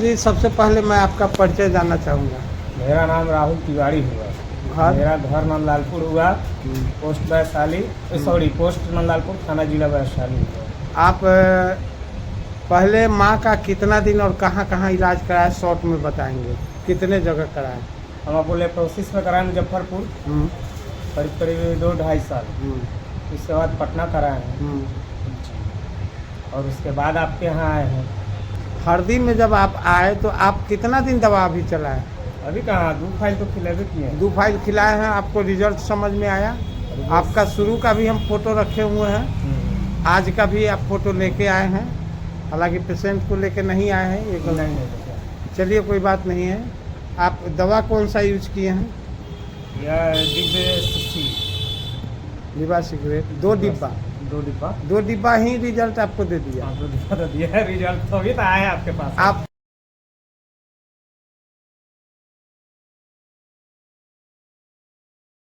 जी, सबसे पहले मैं आपका परिचय जानना चाहूँगा। मेरा नाम राहुल तिवारी हुआ। घर? मेरा घर नंदलालपुर हुआ, post Vaishali, sorry post Nandlalpur, थाना जिला वैशाली हुआ। आप पहले माँ का कितना दिन और कहाँ कहाँ इलाज कराया, शॉर्ट में बताएंगे, कितने जगह कराए? हम आपको लेप्रोसिस में कराए मुजफ्फरपुर, हम्म, करीब करीब 2-2.5 साल। हम्म, उसके बाद पटना कराए हैं हम्म। और उसके बाद आपके यहाँ आए हैं। हरदी में जब आप आए तो आप कितना दिन दवा अभी चलाए? अभी कहाँ 2 फाइल तो खिलावे किए हैं। 2 फाइल खिलाए हैं, आपको रिजल्ट समझ में आया? आपका शुरू का भी हम फोटो रखे हुए हैं, आज का भी आप फोटो लेके आए हैं, हालांकि पेशेंट को लेके नहीं आए हैं, ये गलत। नहीं, चलिए कोई बात नहीं है। आप दवा कौन सा यूज किए हैं? यह डिब्बे 60 लिबा सिगरेट 2 डिब्बा? 2 डिब्बा। 2 डिब्बा ही रिजल्ट आपको दे दिया? हाँ, 2 डिब्बा तो दिया है, रिजल्ट तो अभी तो आया है आपके पास। आप